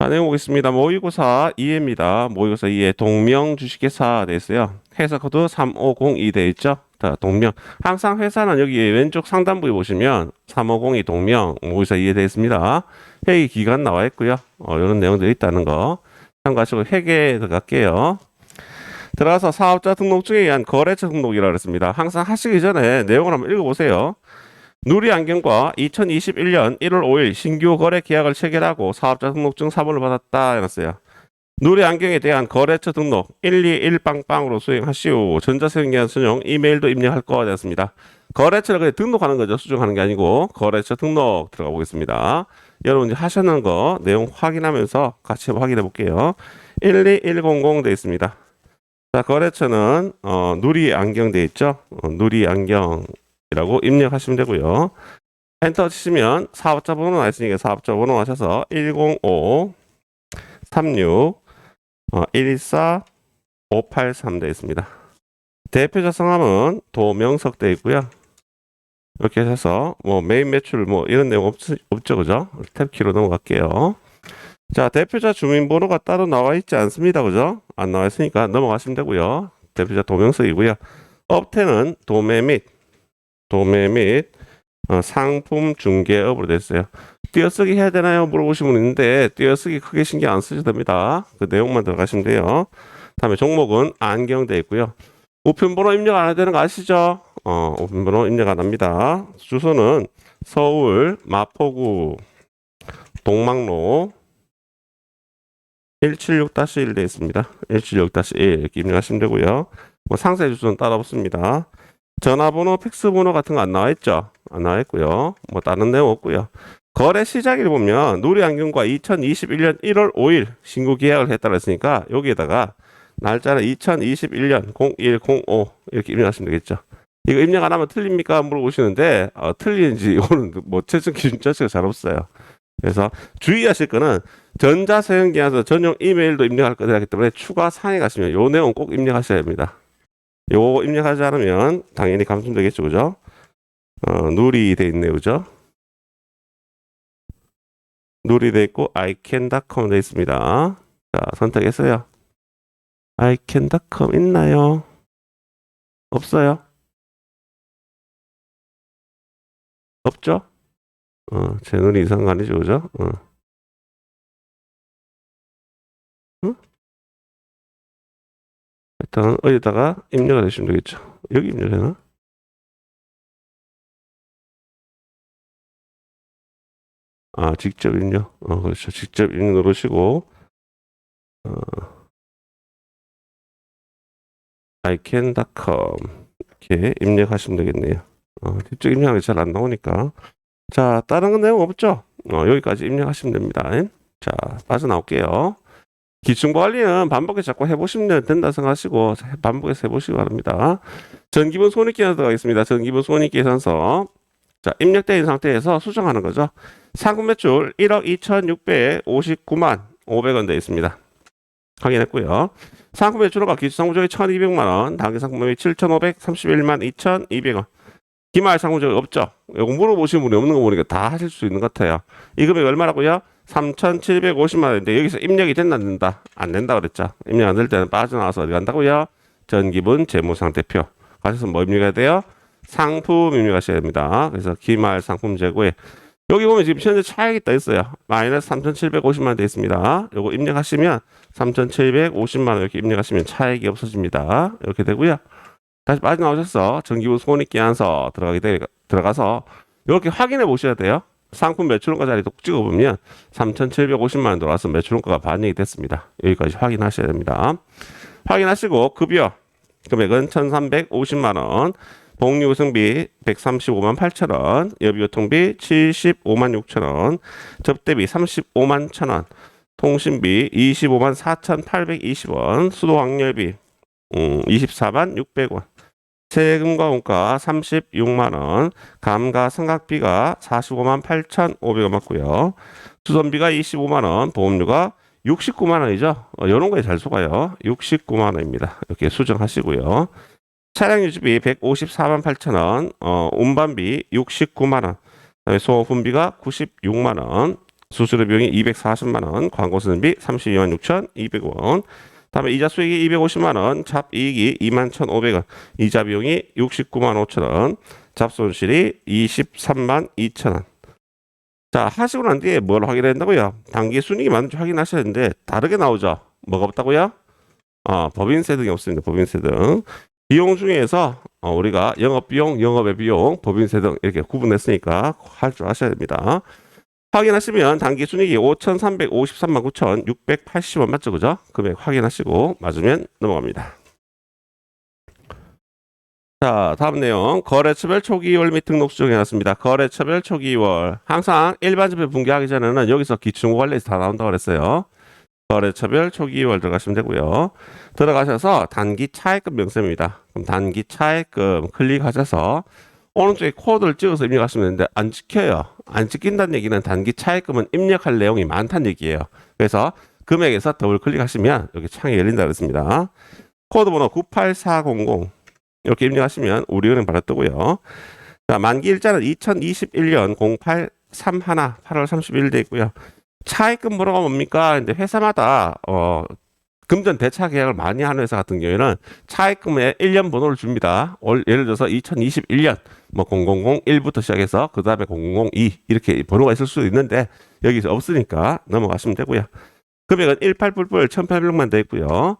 자, 내용 보겠습니다. 모의고사 2회입니다. 모의고사 2회 동명 주식회사 돼 있어요. 회사 코드 3502 돼 있죠? 자, 동명. 항상 회사는 여기 왼쪽 상단부에 보시면 3502 동명 모의고사 2회 돼 있습니다. 회의 기간 나와 있고요. 이런 내용들이 있다는 거 참고하시고 회계에 들어갈게요. 들어가서 사업자 등록증에 의한 거래처 등록이라고 했습니다. 항상 하시기 전에 내용을 한번 읽어보세요. 누리안경과 2021년 1월 5일 신규 거래 계약을 체결하고 사업자 등록증 사본을 받았다 해놨어요. 누리안경에 대한 거래처 등록 121빵빵으로 수행하시오. 전자사용기한 선용 이메일도 입력할 거가 되었습니다. 거래처를 그냥 등록하는 거죠. 수정하는 게 아니고 거래처 등록 들어가 보겠습니다. 여러분 이제 하셨는 거 내용 확인하면서 같이 확인해 볼게요. 12100 되어 있습니다. 자, 거래처는 누리안경 되어 있죠. 누리안경 라고 입력하시면 되고요. 엔터 치시면 사업자 번호 나와 있으니까 사업자 번호 하셔서 105 36 114 583 되어 있습니다. 대표자 성함은 도명석 되어 있고요. 이렇게 해서 메인 매출 이런 내용 없죠, 그죠? 탭키로 넘어갈게요. 자, 대표자 주민번호가 따로 나와 있지 않습니다, 그죠? 안 나와 있으니까 넘어가시면 되고요. 대표자 도명석이고요. 업태는 도매 및 상품 중개업으로 됐어요. 띄어쓰기 해야 되나요? 물어보시는 분 있는데 띄어쓰기 크게 신경 안 쓰셔도 됩니다. 그 내용만 들어가시면 돼요. 다음에 종목은 안경 되어 있고요. 우편번호 입력 안 해야 되는 거 아시죠? 우편번호 입력 안 합니다. 주소는 서울 마포구 동막로 176-1 되어 있습니다. 176-1 이렇게 입력하시면 되고요. 상세 주소는 따로 없습니다. 전화번호, 팩스번호 같은 거 안 나와 있죠? 안 나와 있고요. 다른 내용 없고요. 거래 시작일 보면 누리안경과 2021년 1월 5일 신규 계약을 했다고 했으니까 여기에다가 날짜는 2021년 0105 이렇게 입력하시면 되겠죠. 이거 입력 안 하면 틀립니까? 물어보시는데 틀리는지 이거는 최종 기준 자체가 잘 없어요. 그래서 주의하실 거는 전자사용기에서 전용 이메일도 입력할 거기 때문에 추가 사항에 가시면 이 내용 꼭 입력하셔야 됩니다. 요거 입력하지 않으면 당연히 감점되겠죠, 그죠? 누리 돼 있네요, 그죠? 누리 돼 있고 ican.com 돼 있습니다. 자, 선택했어요. ican.com 있나요? 없어요? 없죠? 제 눈이 이상한 거 아니죠, 그죠? 응? 일단 어디다가 입력을 해주시면 되겠죠. 여기 입력되나? 직접 입력. 그렇죠. 직접 입력 누르시고, ican.com 이렇게 입력하시면 되겠네요. 직접 입력하기 잘 안 나오니까. 자, 다른 내용 없죠? 여기까지 입력하시면 됩니다. 자, 빠져나올게요. 기충관리는 반복해서 자꾸 해보시면 된다 생각하시고 반복해서 해보시기 바랍니다. 전기분 손익계산 들어가겠습니다. 전기분 손익계산서. 자, 입력되어 있는 상태에서 수정하는 거죠. 상품 매출 1억 2,659만 500원 되어 있습니다. 확인했고요. 상품 매출과 기술상품적이 1,200만원, 단기 상품이 7,531만 2,200원. 기말 상품적이 없죠? 이거 물어보시는 분이 없는 거 보니까 다 하실 수 있는 것 같아요. 이 금액이 얼마라고요? 3,750만 원인데 여기서 입력이 됐나 안 된다? 안 된다 그랬죠. 입력 안 될 때는 빠져나와서 어디 간다고요? 전기분 재무상태표 가셔서 뭐 입력해야 돼요? 상품 입력하셔야 됩니다. 그래서 기말 상품 재고에 여기 보면 지금 현재 차액이 떠 있어요. 마이너스 3,750만 원 되어 있습니다. 요거 입력하시면 3,750만 원 이렇게 입력하시면 차액이 없어집니다. 이렇게 되고요. 다시 빠져나오셔서 전기분 손익계산서 들어가서 이렇게 확인해 보셔야 돼요. 상품 매출원가 자리 톡 찍어보면 3,750만 원 들어와서 매출원가가 반영이 됐습니다. 여기까지 확인하셔야 됩니다. 확인하시고 급여 금액은 1,350만 원, 복리우승비 135만 8천 원, 여비교통비 75만 6천 원, 접대비 35만 1천 원, 통신비 25만 4,820원, 수도항렬비 24만 600원, 세금과 원가 36만 원, 감가상각비가 45만 8,500원 맞고요. 수선비가 25만 원, 보험료가 69만 원이죠. 이런 거에 잘 속아요. 69만 원입니다. 이렇게 수정하시고요. 차량 유지비 154만 8천 원, 운반비 69만 원, 소모품비가 96만 원, 수수료 비용이 240만 원, 광고 수선비 32만 6,200원. 다음에 이자 수익이 250만 원, 잡이익이 2만 1,500원, 이자 비용이 69만 5천 원, 잡손실이 23만 2천 원. 자, 하시고 난 뒤에 뭘 확인한다고요? 당기 순이익이 맞는지 확인하셔야 되는데 다르게 나오죠. 뭐가 없다고요? 법인세 등이 없습니다. 법인세 등. 비용 중에서 우리가 영업비용, 영업의 비용, 법인세 등 이렇게 구분했으니까 할 줄 아셔야 됩니다. 확인하시면 당기 순이익이 5,353만 9,680원 맞죠? 그죠? 금액 확인하시고 맞으면 넘어갑니다. 자, 다음 내용. 거래처별 초기월 및 등록 수정해 놨습니다. 거래처별 초기월. 항상 일반 지표 분기하기 전에는 여기서 기출고 관리에서 다 나온다고 그랬어요. 거래처별 초기월 들어가시면 되고요. 들어가셔서 단기 차액금 명세입니다. 그럼 단기 차액금 클릭하셔서 오른쪽에 코드를 찍어서 입력하시면 되는데 안 찍혀요. 안 찍힌다는 얘기는 단기 차액금은 입력할 내용이 많다는 얘기예요. 그래서 금액에서 더블 클릭하시면 여기 창이 열린다고 했습니다. 코드 번호 98400 이렇게 입력하시면 우리은행 바로 뜨고요. 자, 만기 일자는 2021년 0831 8월 31일 돼 있고요. 차입금 번호가 뭡니까? 근데 회사마다 금전 대차 계약을 많이 하는 회사 같은 경우에는 차입금에 1년 번호를 줍니다. 예를 들어서 2021년 뭐 0001부터 시작해서 그 다음에 0002 이렇게 번호가 있을 수도 있는데 여기서 없으니까 넘어가시면 되고요. 금액은 18불불 1,800만 돼 있고요.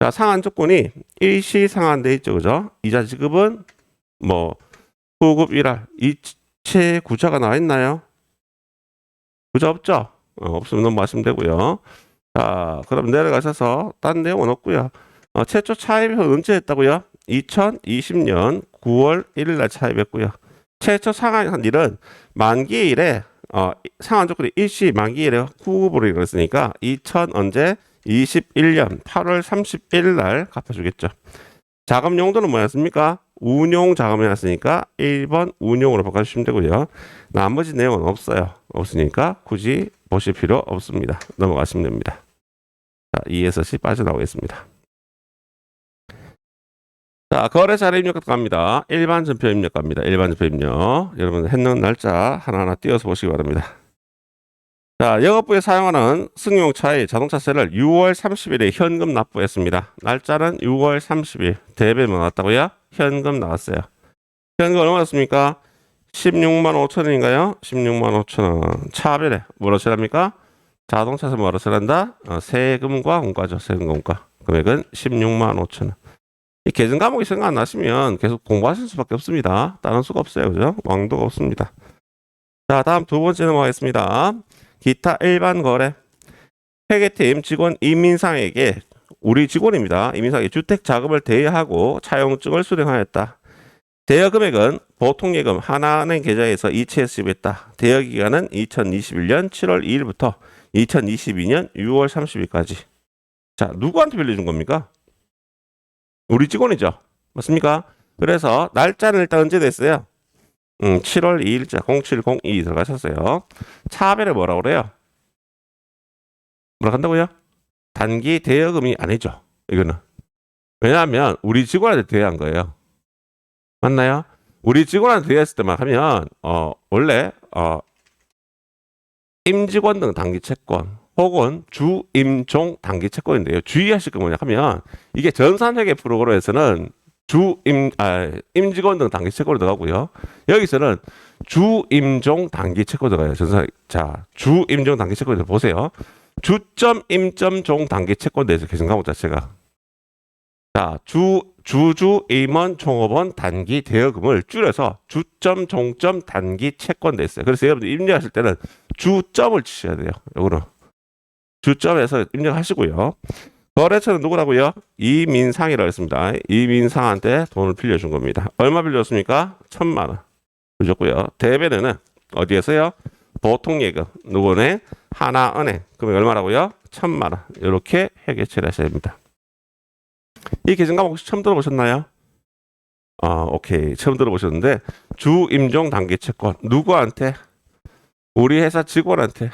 자, 상환 조건이 일시 상환돼 있죠, 그죠? 이자 지급은 뭐 후급 일할 이체 구자가 나와 있나요? 구자 없죠? 없으면 넘어가시면 되고요. 자, 그럼 내려가셔서 딴 내용은 없고요. 최초 차입은 언제 했다고요? 2020년 9월 1일 날 차입했고요. 최초 상환한 일은 만기일에 상환 조건이 일시 만기일에 후급으로 그랬으니까 2021년 8월 31일 날 갚아주겠죠. 자금 용도는 뭐였습니까? 운용 자금이었으니까 1번 운용으로 바꿔주시면 되고요. 나머지 내용은 없어요. 없으니까 굳이 보실 필요 없습니다. 넘어가시면 됩니다. 자, 2에서 C 빠져나오겠습니다. 자, 거래자료 입력 갑니다. 일반 전표 입력 갑니다. 일반 전표 입력. 여러분 했는 날짜 하나하나 띄워서 보시기 바랍니다. 자, 영업부에 사용하는 승용차의 자동차세를 6월 30일에 현금 납부했습니다. 날짜는 6월 30일. 대배 뭐 나왔다고요? 현금 나왔어요. 현금 얼마였습니까? 16만 5천 원인가요? 16만 5천 원. 차별에 뭐로 처리합니까? 자동차세 뭐로 처리한다? 세금과 공과죠. 세금 공과. 금액은 16만 5천 원. 이 계정 과목이 생각 안 나시면 계속 공부하실 수밖에 없습니다. 다른 수가 없어요. 그죠? 왕도가 없습니다. 자, 다음 두 번째 넘어가겠습니다. 기타 일반 거래. 회계팀 직원 이민상에게 우리 직원입니다. 이민상에게 주택 자금을 대여하고 차용증을 수령하였다. 대여 금액은 보통예금 하나은행 계좌에서 이체해서 지급했다. 대여 기간은 2021년 7월 2일부터 2022년 6월 30일까지. 자, 누구한테 빌려준 겁니까? 우리 직원이죠. 맞습니까? 그래서 날짜는 일단 언제 됐어요? 7월 2일자 0702 들어가셨어요. 차별에 뭐라고 그래요? 뭐라 한다고요? 단기 대여금이 아니죠. 이거는. 왜냐하면 우리 직원한테 대여한 거예요. 맞나요? 우리 직원한테 대여했을 때만 하면 원래 임직원 등 단기 채권 혹은 주임종 단기 채권인데요. 주의하실 게 뭐냐 하면 이게 전산회계 프로그램에서는 임직원 등 단기 채권이 들어가고요. 여기서는 주임종 단기 채권 들어가요. 자, 주임종 단기 채권을 보세요. 주점 임점 단기 채권 대해서 계신 과목 자체가. 자, 주주 임원 종업원 단기 대여금을 줄여서 주점 종점 단기 채권 됐어요. 그래서 여러분들 입력하실 때는 주점을 치셔야 돼요. 요거는 주점에서 입력하시고요. 거래처는 누구라고요? 이민상이라고 했습니다. 이민상한테 돈을 빌려준 겁니다. 얼마 빌렸습니까? 1,000만 원 빌렸고요. 대배는 어디에서요? 보통예금 누구네? 하나은행. 그러면 얼마라고요? 1,000만 원. 이렇게 회계 처리하셔야 됩니다. 이 계정 과목 혹시 처음 들어보셨나요? 오케이. 처음 들어보셨는데 주임종 단기 채권 누구한테? 우리 회사 직원한테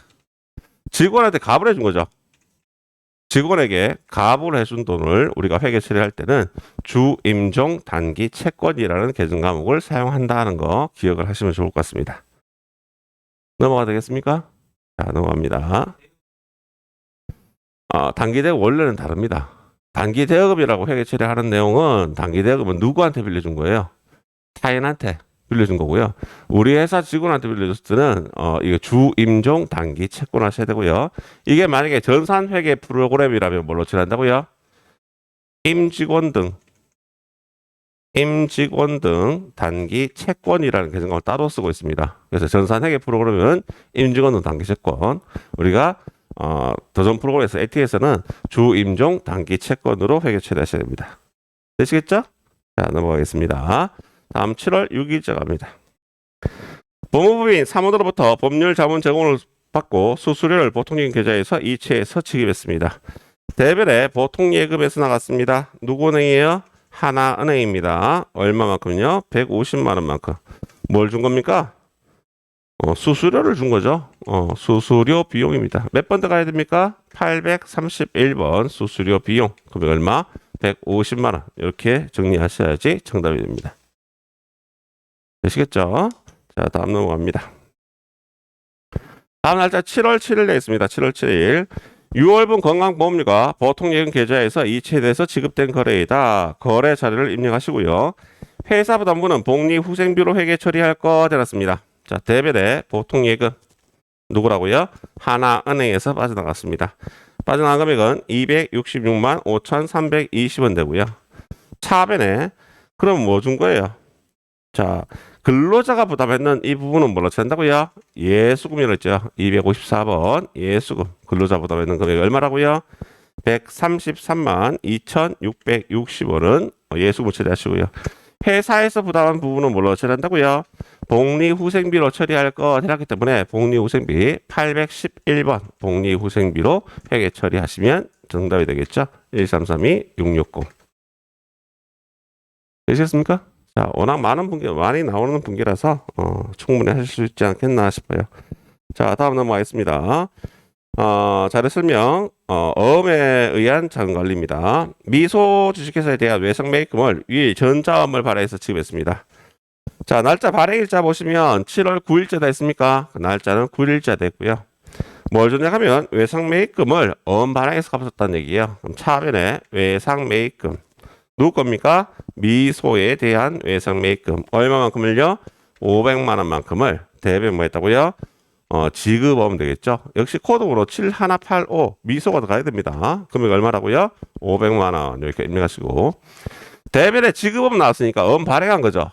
갑을 해준 거죠. 직원에게 갑을 해준 돈을 우리가 회계 처리할 때는 주임종 단기 채권이라는 계정 과목을 사용한다는 거 기억을 하시면 좋을 것 같습니다. 넘어가 되겠습니까? 자, 넘어갑니다. 단기대금 원래는 다릅니다. 단기대금이라고 회계 처리하는 내용은 단기대금은 누구한테 빌려준 거예요? 타인한테 빌려준 거고요. 우리 회사 직원한테 빌려줬을 때는 이게 주임종 단기 채권하셔야 되고요. 이게 만약에 전산회계 프로그램이라면 뭘로 처리한다고요? 임직원 등 단기 채권이라는 개념을 따로 쓰고 있습니다. 그래서 전산회계 프로그램은 임직원 등 단기 채권, 우리가 더전 프로그램에서 AT에서는 주임종 단기 채권으로 회계 처리하셔야 됩니다. 되시겠죠? 자, 넘어가겠습니다. 다음 7월 6일자 갑니다. 법무부인 사무로부터 법률 자문 제공을 받고 수수료를 보통예금 계좌에서 이체해서 지급했습니다. 대별에 보통예금에서 나갔습니다. 누구 은행이에요? 하나은행입니다. 얼마만큼요? 150만 원만큼. 뭘 준 겁니까? 수수료를 준 거죠. 수수료 비용입니다. 몇 번 더 가야 됩니까? 831번 수수료 비용. 금액 얼마? 150만 원. 이렇게 정리하셔야지 정답이 됩니다. 되시겠죠? 자, 다음 넘어갑니다. 다음 날짜 7월 7일 되겠습니다. 7월 7일. 6월분 건강보험료가 보통예금 계좌에서 이체돼서 지급된 거래이다. 거래 자료를 입력하시고요. 회사부담부는 복리후생비로 회계 처리할 거 되었습니다. 자, 대별의 보통예금 누구라고요? 하나은행에서 빠져나갔습니다. 빠져나간 금액은 266만 5,320원 되고요. 차변에 그럼 뭐 준 거예요? 자, 근로자가 부담했는 이 부분은 뭘로 친다고요? 예수금이라고 했죠. 254번 예수금. 근로자 부담했는 금액이 얼마라고요? 133만 2,660원은 예수금을 처리하시고요. 회사에서 부담한 부분은 뭘로 처리한다고요? 복리후생비로 처리할 거 되었기 때문에 복리후생비 811번 복리후생비로 회계 처리하시면 정답이 되겠죠. 1332660 되시겠습니까? 자, 워낙 많은 분기, 많이 나오는 분기라서 충분히 하실 수 있지 않겠나 싶어요. 자, 다음 넘어가겠습니다. 자료 설명, 어음에 의한 자금관리입니다. 미소 주식회사에 대한 외상매입금을 위 전자음을 발행해서 지급했습니다. 자, 날짜 발행일자 보시면 7월 9일자 됐습니까? 그 날짜는 9일자 됐고요. 뭘 줬냐 하면 외상매입금을 어음 발행해서 갚았다는 얘기예요. 그럼 차변에 외상매입금 누구 겁니까? 미소에 대한 외상매입금 얼마만큼을요? 500만 원만큼을 대변 뭐 했다고요? 지급하면 되겠죠. 역시 코드번호 7185 미소가 들어가야 됩니다. 금액 얼마라고요? 500만 원 이렇게 입력하시고 대변에 지급업 나왔으니까 어음 발행한 거죠.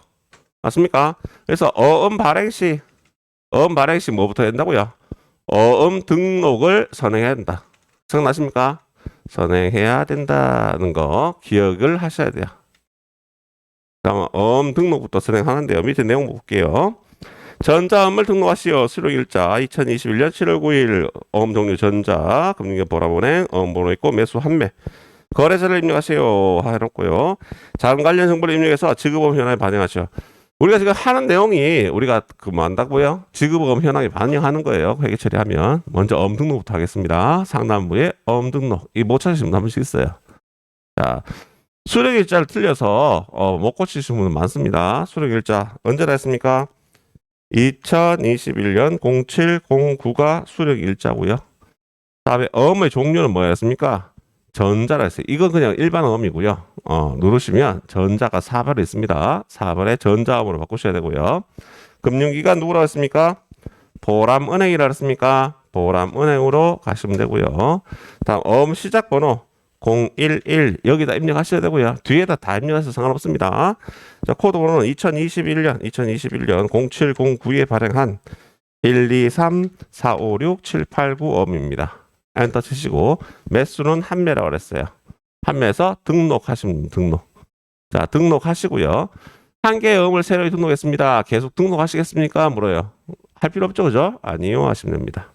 맞습니까? 그래서 어음 발행 시 뭐부터 된다고요? 어음 등록을 선행해야 된다. 생각나십니까? 선행해야 된다는 거 기억을 하셔야 돼요. 다음 어음 등록부터 선행하는데요. 밑에 내용 볼게요. 전자음을 등록하시오. 수령일자 2021년 7월 9일 어음 종류 전자 금융기업 보라본행 어음 번호 있고 매수 한매 거래처를 입력하세요 해놓고요. 자금 관련 정보를 입력해서 지급어음 현황에 반영하시오. 우리가 지금 하는 내용이 우리가 뭐 한다고요? 지급어음 현황에 반영하는 거예요. 회계 처리하면 먼저 어음 등록부터 하겠습니다. 상단부에 어음 등록 이 못 찾으시면 한 번씩 있어요. 자, 수령일자를 틀려서 못 고치시는 분은 많습니다. 수령일자 언제라 했습니까? 2021년 0709가 수령일자고요. 다음에 어음의 종류는 뭐였습니까? 전자라 했어요. 이건 그냥 일반 어음이고요. 누르시면 전자가 4번에 있습니다. 4번에 전자음으로 바꾸셔야 되고요. 금융기관 누구라고 했습니까? 보람은행이라고 했습니까? 보람은행으로 가시면 되고요. 다음 어음 시작번호 011 여기다 입력하셔야 되고요. 뒤에다 다 입력해서 상관없습니다. 자, 코드 번호는 2021년 0709에 발행한 123456789 어음입니다. 엔터 치시고 매수는 한매라고 그랬어요. 한매에서 등록하시면 등록. 자, 등록하시고요. 한 개의 어음을 새로 등록했습니다. 계속 등록하시겠습니까? 물어요. 할 필요 없죠, 그죠? 아니요 하시면 됩니다.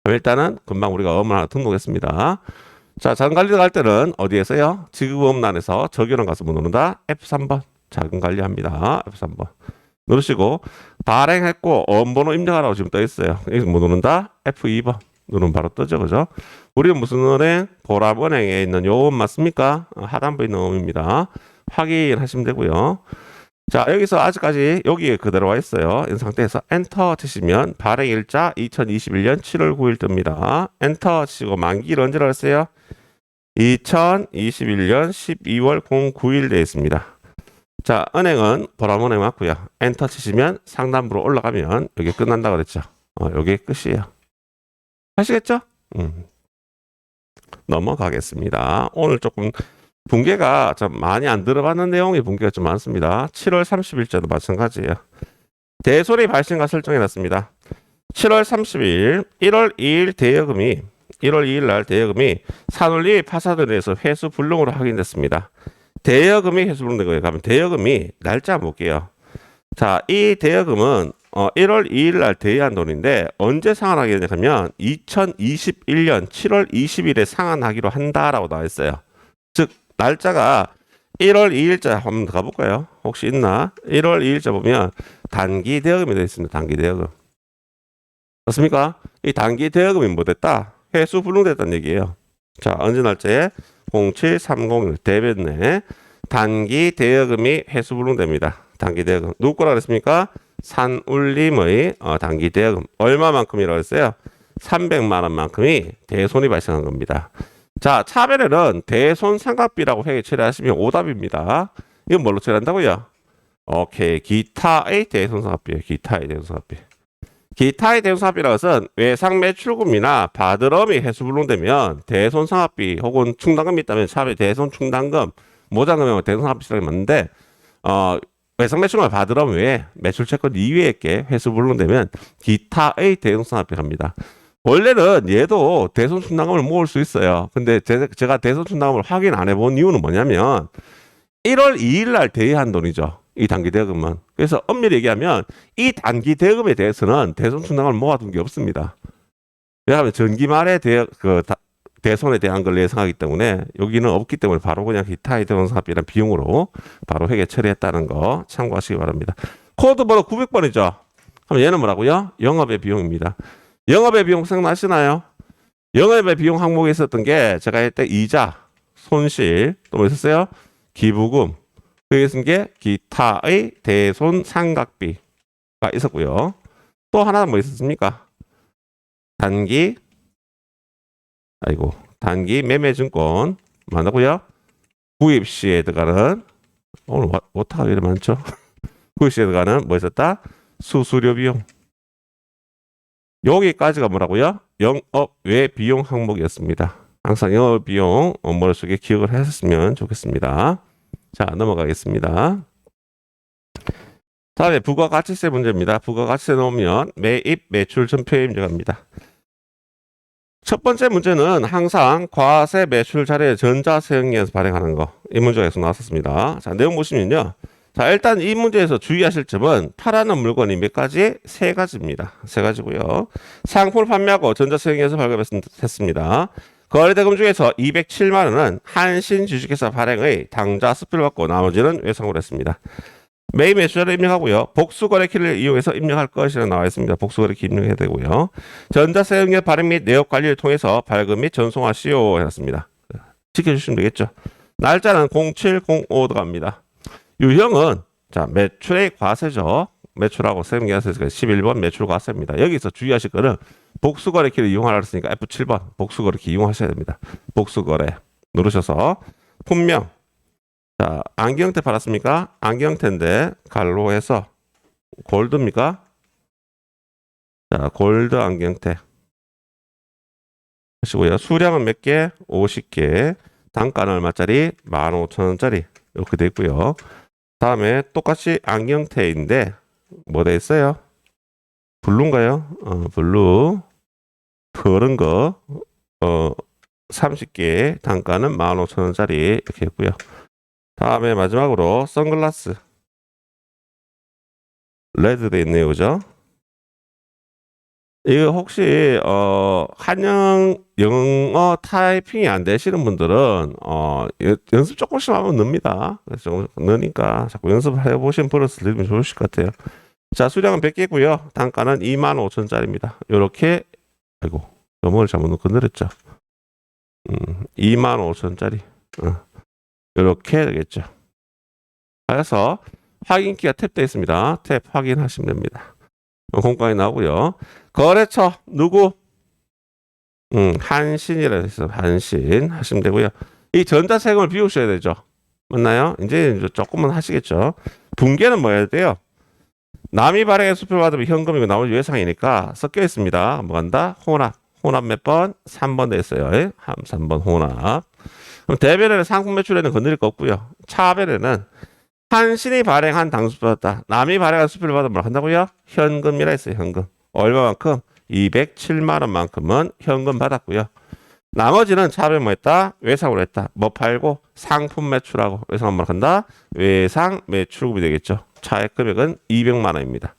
그럼 일단은 금방 우리가 어음을 하나 등록했습니다. 자, 자금관리 갈 때는 어디에서요? 지급어음란에서 적용한 가서 누른다. F3번 자금관리합니다. F3번 누르시고 발행했고 어음번호 입력하라고 지금 떠 있어요. 여기서 뭐 누른다? F2번 누르면 바로 뜨죠, 그죠? 우리는 무슨 은행? 보람은행에 있는 요 어음 맞습니까? 하단부에 있는 어음입니다. 확인하시면 되고요. 자, 여기서 아직까지 여기에 그대로 와 있어요. 이 상태에서 엔터 치시면 발행 일자 2021년 7월 9일 뜹니다. 엔터 치시고 만기를 언제라고 했어요? 2021년 12월 09일 되어 있습니다. 자, 은행은 보람은행 맞고요. 엔터 치시면 상단부로 올라가면 여기 끝난다 그랬죠. 여기 끝이에요. 하시겠죠? 넘어가겠습니다. 오늘 조금 분계가 좀 많이 안 들어가는 내용의 분계가 좀 많습니다. 7월 30일자도 마찬가지예요. 대손이 발생과 설정해 놨습니다. 7월 30일, 1월 2일 대여금이 1월 2일 날 대여금이 산울리 파사드에서 회수 불능으로 확인됐습니다. 대여금이 회수 불능된 거예요. 그러면 대여금이 날짜 볼게요. 자, 이 대여금은 1월 2일 날 대여한 돈인데 언제 상환하게 되냐면 2021년 7월 20일에 상환하기로 한다라고 나와 있어요. 즉 날짜가 1월 2일자 한번 가볼까요? 혹시 있나? 1월 2일자 보면 단기 대여금이 되어 있습니다. 단기 대여금. 맞습니까? 이 단기 대여금이 뭐 됐다? 회수 불능됐다는 얘기예요. 자, 언제 날짜에 07301 대변 내 단기 대여금이 회수 불능됩니다. 단기 대여금. 누구 거라 그랬습니까? 산울림의 단기 대여금. 얼마만큼이라고 했어요? 300만 원만큼이 대손이 발생한 겁니다. 자, 차별에는 대손 상각비라고 회계 처리하시면 오답입니다. 이건 뭘로 처리한다고요? 오케이. 기타의 대손 상각비예요. 기타의 대손 상각비. 기타의 대손 상각비라는 것은 외상 매출금이나 바드럼이 회수 불능되면 대손 상각비 혹은 충당금이 있다면 차별 대손 충당금, 모장금이면 대손 상각비라고 맞는데 외상 매출금을 바드럼 외에 매출 채권 이외의 게 회수 불능되면 기타의 대손 상각비를 합니다. 원래는 얘도 대손 충당금을 모을 수 있어요. 근데 제가 대손 충당금을 확인 안 해본 이유는 뭐냐면 1월 2일 날 대여한 돈이죠. 이 단기 대여금은. 그래서 엄밀히 얘기하면 이 단기 대여금에 대해서는 대손 충당금을 모아둔 게 없습니다. 왜냐하면 전기 말에 대손에 대한 걸 예상하기 때문에 여기는 없기 때문에 바로 그냥 기타의 대손 상각비라는 비용으로 바로 회계 처리했다는 거 참고하시기 바랍니다. 코드 번호 900번이죠. 그럼 얘는 뭐라고요? 영업의 비용입니다. 영업의 비용 생각나시나요? 영업의 비용 항목에 있었던 게 제가 했던 이자, 손실, 또 뭐 있었어요? 기부금, 그게 쓴 게 기타의 대손 상각비가 있었고요. 또 하나는 뭐 있었습니까? 단기 매매증권 맞나고요? 구입 시에 들어가는 오늘 오타가 왜 이렇게 많죠? 구입 시에 들어가는 뭐 있었다? 수수료 비용. 여기까지가 뭐라고요? 영업 외 비용 항목이었습니다. 항상 영업 비용 머릿속에 기억을 하셨으면 좋겠습니다. 자, 넘어가겠습니다. 다음에 부가가치세 문제입니다. 부가가치세 넣으면 매입, 매출 전표에 입력합니다. 첫 번째 문제는 항상 과세 매출 자료에 전자세형에서 발행하는 거. 이 문제가 계속 나왔었습니다. 자, 내용 보시면요. 자, 일단 이 문제에서 주의하실 점은 팔하는 물건이 몇 가지? 세 가지입니다. 세 가지고요. 상품을 판매하고 전자세형에서 발급했습니다. 거래대금 중에서 207만 원은 한신 주식회사 발행의 당좌 수표를 받고 나머지는 외상으로 했습니다. 매입 매출자를 입력하고요. 복수거래키를 이용해서 입력할 것이라고 나와 있습니다. 복수거래키 입력해야 되고요. 전자세형의 발행 및 내역 관리를 통해서 발급 및 전송하시오 해놨습니다. 지켜주시면 되겠죠. 날짜는 0705 들어갑니다. 유형은 자 매출의 과세죠. 매출하고 세금계산서가 11번 매출 과세입니다. 여기서 주의하실 거는 복수거래키를 이용하라 했으니까 F7번 복수거래키 이용하셔야 됩니다. 복수거래 누르셔서 품명. 자, 안경테 팔았습니까? 안경테인데 갈로해서 골드입니까? 자, 골드 안경테 하시고요. 수량은 몇 개? 50개. 단가는 얼마짜리? 15,000원짜리 이렇게 돼 있고요. 다음에 똑같이 안경테인데 뭐 돼 있어요? 블루인가요? 블루 그런 거 30개 단가는 15,000원짜리 이렇게 있고요. 다음에 마지막으로 선글라스 레드 돼 있네요. 그죠? 이거 혹시 한영 영어 타이핑이 안 되시는 분들은 연습 조금씩 하면 늡니다. 그래서 느니까 자꾸 연습을 해보신 버릇을 들으면 좋으실 것 같아요. 자, 수량은 100개고요. 단가는 25,000원짜리입니다. 요렇게 아이고 너머를 잘못 건드렸죠. 25,000원짜리 이렇게 되겠죠. 그래서 확인키가 탭되어 있습니다. 탭 확인하시면 됩니다. 공과에 나오고요. 거래처 누구? 한신이라 해서 한신 하시면 되고요. 이 전자세금을 비우셔야 되죠. 맞나요? 이제 조금은 하시겠죠. 분계는 뭐 해야 돼요? 남이 발행해 수표를 받으면 현금이고 나머지 외상이니까 섞여 있습니다. 뭐 간다? 혼합. 혼합 몇 번? 3번 돼 있어요. 3번 혼합. 그럼 대별에는 상품 매출에는 건드릴 거 없고요. 차별에는 한신이 발행한 당수표였다. 남이 발행한 수표를 받으면 뭘 한다고요? 현금이라 했어요. 현금. 얼마만큼? 207만 원만큼은 현금 받았고요. 나머지는 차별 뭐 했다? 외상으로 했다. 뭐 팔고? 상품 매출하고 외상 한번 한다? 외상 매출금이 되겠죠. 차액 금액은 200만 원입니다.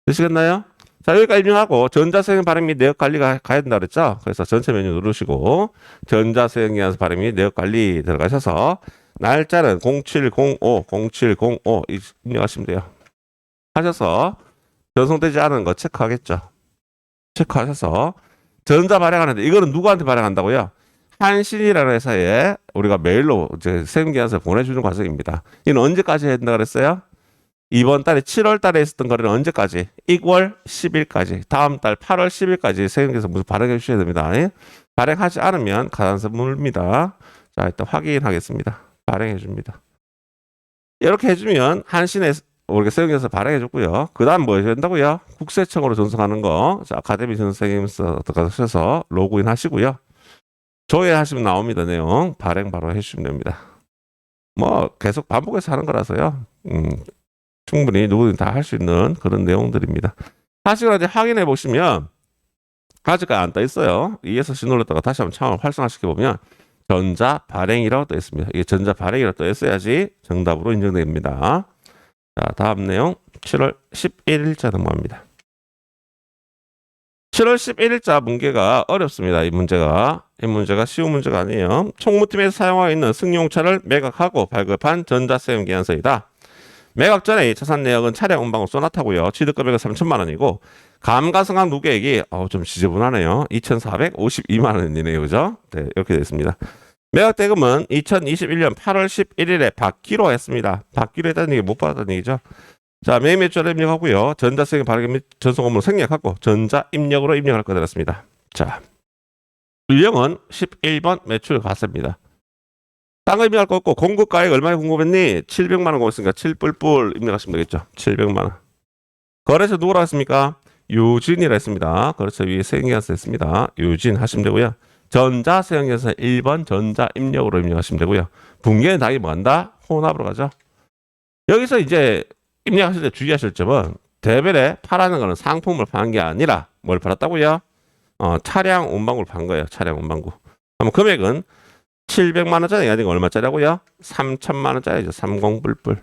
되시겠나요? 자, 여기까지 입력하고 전자세금 발행 및 내역 관리가 가야 된다 그랬죠? 그래서 전체 메뉴 누르시고 전자세금 기한서 발행 및 내역 관리 들어가셔서 날짜는 0705 입력하시면 돼요. 하셔서 전송되지 않은 거 체크하겠죠. 체크하셔서 전자 발행하는데 이거는 누구한테 발행한다고요? 한신이라는 회사에 우리가 메일로 이제 세금계산서 보내주는 과정입니다. 이는 언제까지 해야 된다 그랬어요? 이번 달에 7월 달에 있었던 거래는 언제까지? 2월 10일까지. 다음 달 8월 10일까지 세금계산서 무슨 발행해 주셔야 됩니다. 발행하지 않으면 가산세 물립니다. 자, 일단 확인하겠습니다. 발행해 줍니다. 이렇게 해주면 한신에 우리가 세금계산서 발행해 줬고요. 그 다음 뭐 해야 된다고요? 국세청으로 전송하는 거. 자, 아카데미 전세금서 들어가셔서 로그인 하시고요. 조회하시면 나옵니다. 내용 발행 바로 해주시면 됩니다. 뭐 계속 반복해서 하는 거라서요. 충분히 누구든 다 할 수 있는 그런 내용들입니다. 사실 이제 확인해 보시면 아직까지 안 떠 있어요. ESC 눌렀다가 다시 한번 창을 활성화시켜 보면 전자 발행이라고 떠 있습니다. 이게 전자 발행이라고 떠 있어야지 정답으로 인정됩니다. 자, 다음 내용 7월 11일자 넘어갑니다. 7월 11일자 문제가 어렵습니다. 이 문제가 쉬운 문제가 아니에요. 총무팀에서 사용하고 있는 승용차를 매각하고 발급한 전자세금 계산서이다. 매각 전에 자산 내역은 차량 운방호 소나타고요. 취득금액은 3천만 원이고 감가상각 누계액이 좀 지저분하네요. 2,452만 원이네요. 그죠? 네, 이렇게 됐습니다. 매각 대금은 2021년 8월 11일에 받기로 했습니다. 받기로 했다는 얘기 못 받았다는 얘기죠. 자, 매입 매출을 입력하고요. 전자세금 발행 및 전송 업무를 생략하고 전자 입력으로 입력할 거 들었습니다. 자, 일령은 11번 매출 가세입니다. 딴거 입력할 거 없고 공급가액 얼마에 공급했니? 700만 원 공급했으니까 7뿔뿔 입력하시면 되겠죠. 700만 원. 거래처 누구라 했습니까? 유진이라 했습니다. 거래처 위에 세금계산서 했습니다. 유진 하시면 되고요. 전자세금계산서 1번 전자 입력으로 입력하시면 되고요. 분계는 당연히 뭐 한다? 혼합으로 가죠. 여기서 이제 입력하실 때 주의하실 점은 대별에 팔하는 거는 상품을 파는 게 아니라 뭘 팔았다고요? 차량 운반구를 판 거예요. 차량 운반구. 그럼 금액은 700만 원짜리가 아니고 얼마짜리라고요? 3천만 원짜리죠. 30뿔뿔.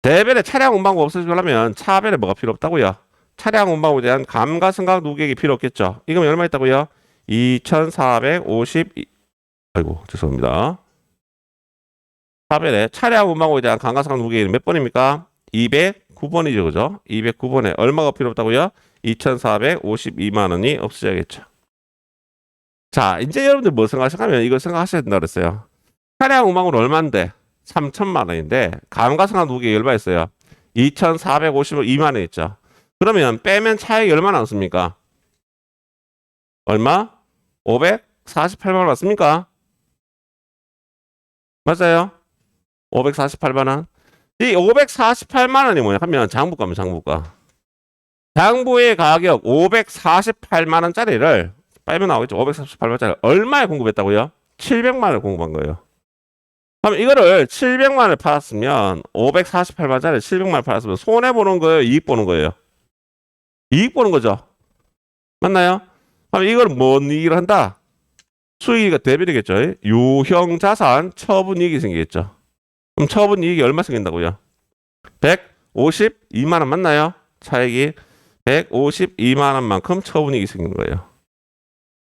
대별에 차량 운반구 없어지려면 차별에 뭐가 필요 없다고요? 차량 운반구에 대한 감가상각 누계액이 필요 없겠죠. 이건 얼마 있다고요? 2,450 아이고 죄송합니다. 차별에 차량 운반구에 대한 감가상각 누계액이 몇 번입니까? 209번이죠. 그죠? 209번에 얼마가 필요 없다고요? 2,452만 원이 없어져야겠죠. 자, 이제 여러분들 뭐 생각하시면 이걸 생각하셔야 된다 그랬어요. 차량 운반으로 얼마인데? 3천만 원인데 감가상각 누계액이 얼마 있어요? 2,452만 원 있죠. 그러면 빼면 차액이 얼마 나왔습니까? 얼마? 548만 원 맞습니까? 맞아요? 548만 원. 이 548만 원이 뭐냐 하면 장부가면 장부가. 장부의 가격 548만 원짜리를 빼면 나오겠죠. 548만 원짜리 얼마에 공급했다고요? 700만 원을 공급한 거예요. 그럼 이거를 700만 원을 팔았으면 548만 원짜리 700만 원을 팔았으면 손해 보는 거예요? 이익 보는 거예요? 이익 보는 거죠. 맞나요? 그럼 이걸 뭔 이익을 한다? 수익이가 대별이겠죠. 유형 자산 처분 이익이 생기겠죠. 그럼 처분 이익이 얼마 생긴다고요? 152만 원 맞나요? 차액이 152만 원만큼 처분 이익이 생기는 거예요.